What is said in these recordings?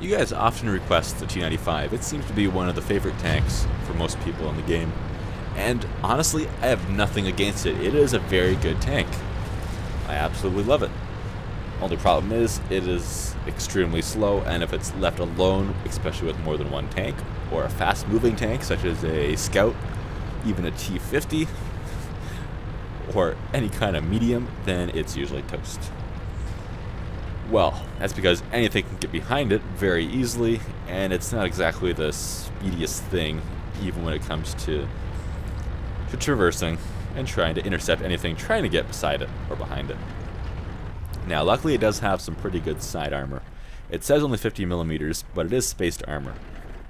You guys often request the T95. It seems to be one of the favorite tanks for most people in the game. And honestly, I have nothing against it. It is a very good tank. I absolutely love it. Only problem is, it is extremely slow, and if it's left alone, especially with more than one tank, or a fast-moving tank such as a Scout, even a T50, or any kind of medium, then it's usually toast. Well, that's because anything can get behind it very easily, and it's not exactly the speediest thing, even when it comes to traversing and trying to intercept anything trying to get beside it or behind it. Now, luckily it does have some pretty good side armor. It says only 50 millimeters, but it is spaced armor.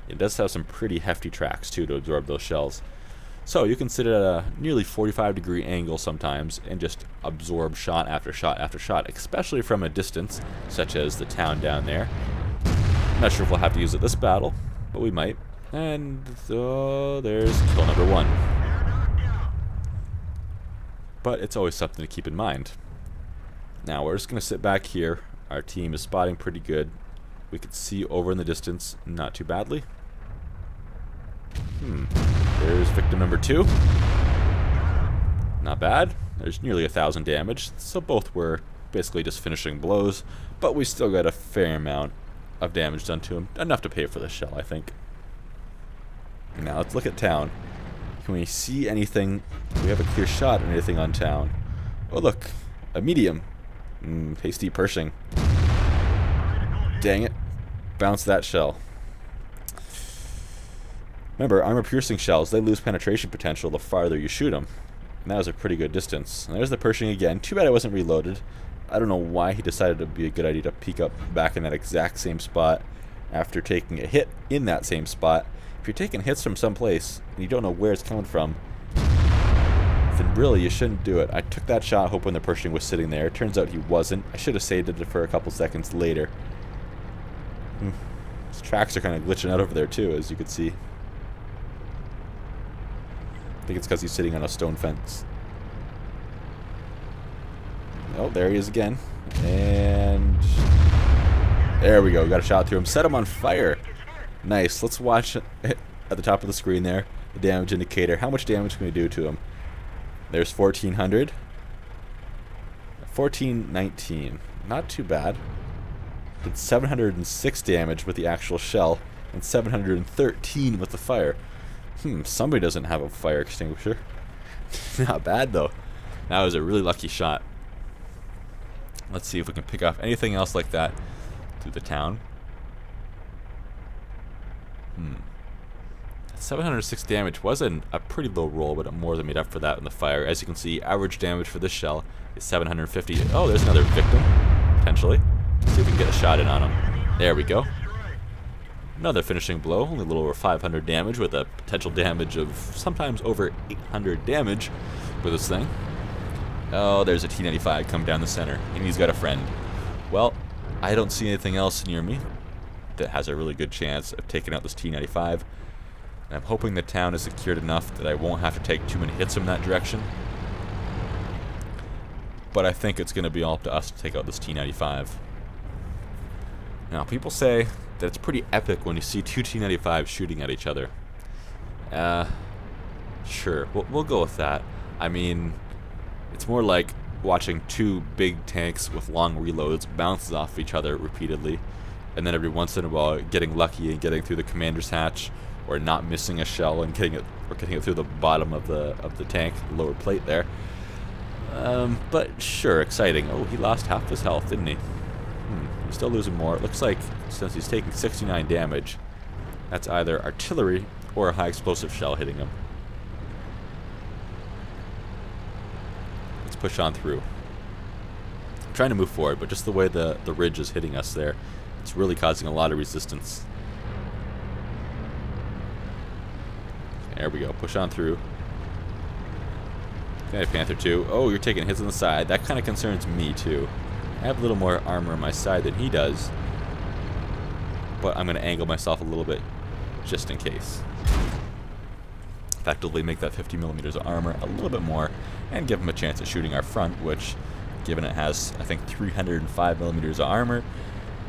It does have some pretty hefty tracks too to absorb those shells. So you can sit at a nearly 45-degree angle sometimes and just absorb shot after shot after shot, especially from a distance, such as the town down there. I'm not sure if we'll have to use it this battle, but we might. And so there's kill number 1. But it's always something to keep in mind. Now we're just going to sit back here. Our team is spotting pretty good. We can see over in the distance not too badly. There's victim number 2. Not bad. There's nearly 1,000 damage. So both were basically just finishing blows. But we still got a fair amount of damage done to him. Enough to pay for the shell, I think. Now let's look at town. Can we see anything? Do we have a clear shot at anything on town? Oh look, a medium. Hasty Pershing. Dang it. Bounce that shell. Remember, armor-piercing shells, they lose penetration potential the farther you shoot them. And that was a pretty good distance. And there's the Pershing again. Too bad I wasn't reloaded. I don't know why he decided it would be a good idea to peek up back in that exact same spot after taking a hit in that same spot. If you're taking hits from someplace and you don't know where it's coming from, then really you shouldn't do it. I took that shot hoping the Pershing was sitting there. Turns out he wasn't. I should have saved it for a couple seconds later. His tracks are kind of glitching out over there too, as you can see. I think it's because he's sitting on a stone fence. Oh, there he is again. And there we go. Got a shot through him. Set him on fire. Nice. Let's watch at the top of the screen there, the damage indicator. How much damage can we do to him? There's 1,400. 1,419. Not too bad. Did 706 damage with the actual shell and 713 with the fire. Somebody doesn't have a fire extinguisher. Not bad though. That was a really lucky shot. Let's see if we can pick off anything else like that through the town. 706 damage wasn't a pretty low roll, but it more than made up for that in the fire. As you can see, average damage for this shell is 750. Oh, there's another victim, potentially. Let's see if we can get a shot in on him. There we go. Another finishing blow, only a little over 500 damage with a potential damage of sometimes over 800 damage with this thing. Oh, there's a T95 come down the center, and he's got a friend. Well, I don't see anything else near me that has a really good chance of taking out this T95. And I'm hoping the town is secured enough that I won't have to take too many hits in that direction. But I think it's going to be all up to us to take out this T95. Now, people say that it's pretty epic when you see two T95s shooting at each other. Sure, we'll go with that. I mean, it's more like watching two big tanks with long reloads bounce off each other repeatedly, and then every once in a while getting lucky and getting through the commander's hatch, or not missing a shell and getting it through the bottom of the tank, the lower plate there. But sure, exciting. Oh, he lost half his health, didn't he? He's still losing more. It looks like since he's taking 69 damage, that's either artillery or a high explosive shell hitting him. Let's push on through. I'm trying to move forward, but just the way the ridge is hitting us there, it's really causing a lot of resistance. There we go. Push on through. Okay, Panther 2. Oh, you're taking hits on the side. That kind of concerns me, too. I have a little more armor on my side than he does. But I'm going to angle myself a little bit just in case. Effectively make that 50 millimeters of armor a little bit more and give him a chance at shooting our front, which, given it has, I think, 305 millimeters of armor,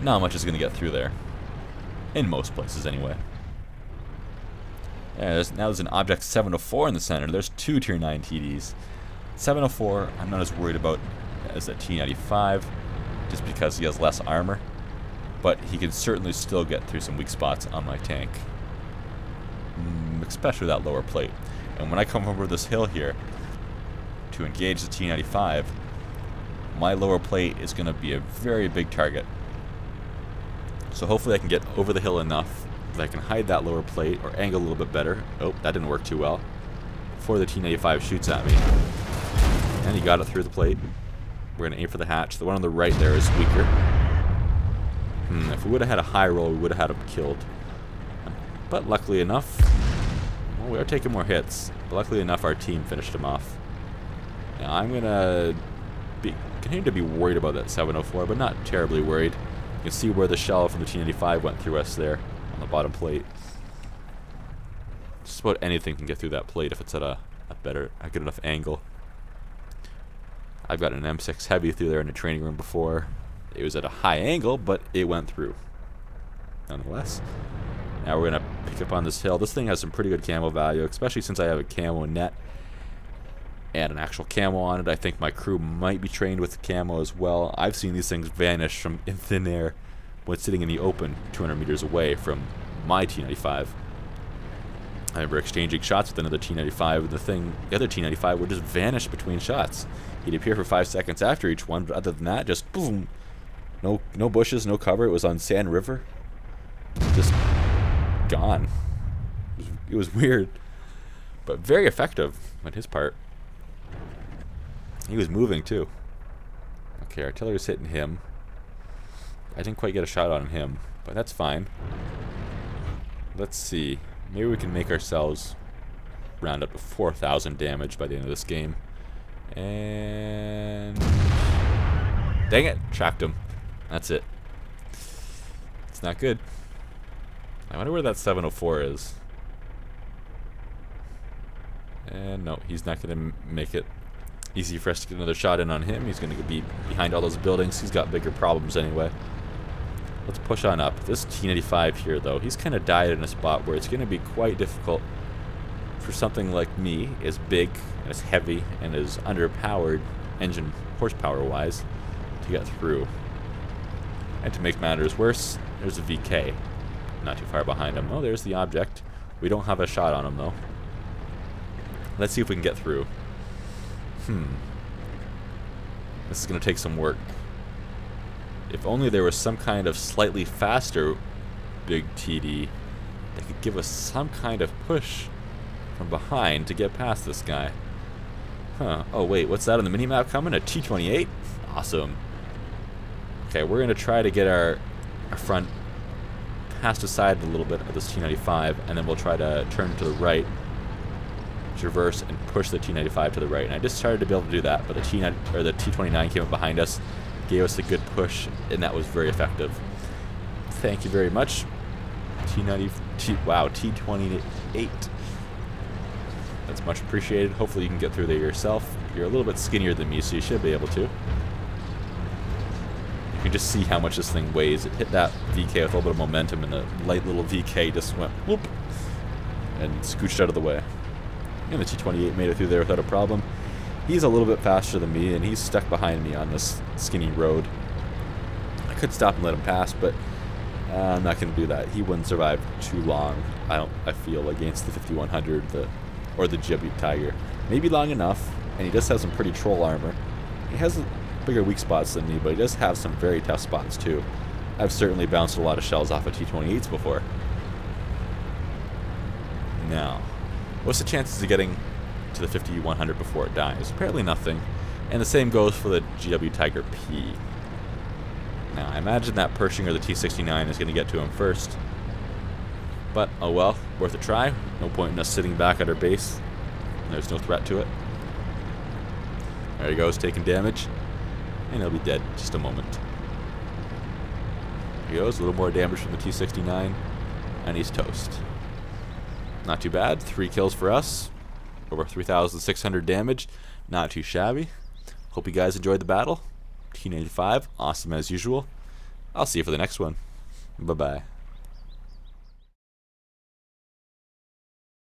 not much is going to get through there. In most places, anyway. Yeah, now there's an Object 704 in the center. There's two Tier 9 TDs. 704, I'm not as worried about as a T95, just because he has less armor. But he can certainly still get through some weak spots on my tank. Especially that lower plate. And when I come over this hill here to engage the T95, my lower plate is going to be a very big target. So hopefully I can get over the hill enough that I can hide that lower plate or angle a little bit better. Oh, that didn't work too well. Before the T95 shoots at me. And he got it through the plate. We're going to aim for the hatch. The one on the right there is weaker. If we would have had a high roll, we would have had him killed. But luckily enough, well, we are taking more hits. But luckily enough, our team finished him off. Now I'm going to continue to be worried about that 704, but not terribly worried. You can see where the shell from the T95 went through us there on the bottom plate. Just about anything can get through that plate if it's at a good enough angle. I've got an M6 Heavy through there in the training room before. It was at a high angle, but it went through. Nonetheless. Now we're going to pick up on this hill. This thing has some pretty good camo value, especially since I have a camo net and an actual camo on it. I think my crew might be trained with camo as well. I've seen these things vanish from in thin air when sitting in the open 200 meters away from my T95. I remember exchanging shots with another T95, and the other T95 would just vanish between shots. He'd appear for 5 seconds after each one, but other than that, just boom. No bushes, no cover. It was on Sand River. Just gone. It was weird, but very effective on his part. He was moving too. Okay, artillery's hitting him. I didn't quite get a shot on him, but that's fine. Let's see. Maybe we can make ourselves round up to 4,000 damage by the end of this game. And dang it, tracked him. That's it. It's not good. I wonder where that 704 is. And no, he's not going to make it easy for us to get another shot in on him. He's going to be behind all those buildings. He's got bigger problems anyway. Let's push on up. This T95 here, though, he's kind of died in a spot where it's going to be quite difficult for something like me, as big, as heavy, and as underpowered, engine horsepower-wise, to get through. And to make matters worse, there's a VK not too far behind him. Oh, there's the object. We don't have a shot on him, though. Let's see if we can get through. This is going to take some work. If only there was some kind of slightly faster big TD that could give us some kind of push from behind to get past this guy. Oh wait, what's that on the minimap coming? A T28? Awesome. Okay, we're going to try to get our front past aside a little bit of this T95, and then we'll try to turn to the right, traverse, and push the T95 to the right. And I just started to be able to do that, but the T29 came up behind us, gave us a good push, and that was very effective. Thank you very much. Wow, T28. That's much appreciated. Hopefully you can get through there yourself. You're a little bit skinnier than me, so you should be able to. You can just see how much this thing weighs. It hit that VK with a little bit of momentum, and the light little VK just went whoop and scooched out of the way. And the T28 made it through there without a problem. He's a little bit faster than me, and he's stuck behind me on this skinny road. I could stop and let him pass, but I'm not going to do that. He wouldn't survive too long, I feel, against the 5100 or the GW Tiger. Maybe long enough, and he does have some pretty troll armor. He has bigger weak spots than me, but he does have some very tough spots too. I've certainly bounced a lot of shells off of T28s before. Now, what's the chances of getting to the 5100 before it dies? Apparently nothing. And the same goes for the GW Tiger P. Now, I imagine that Pershing or the T69 is going to get to him first. But, oh well, worth a try. No point in us sitting back at our base. There's no threat to it. There he goes, taking damage. And he'll be dead in just a moment. There he goes, a little more damage from the T69. And he's toast. Not too bad. 3 kills for us. Over 3,600 damage. Not too shabby. Hope you guys enjoyed the battle. T95, awesome as usual. I'll see you for the next one. Bye-bye.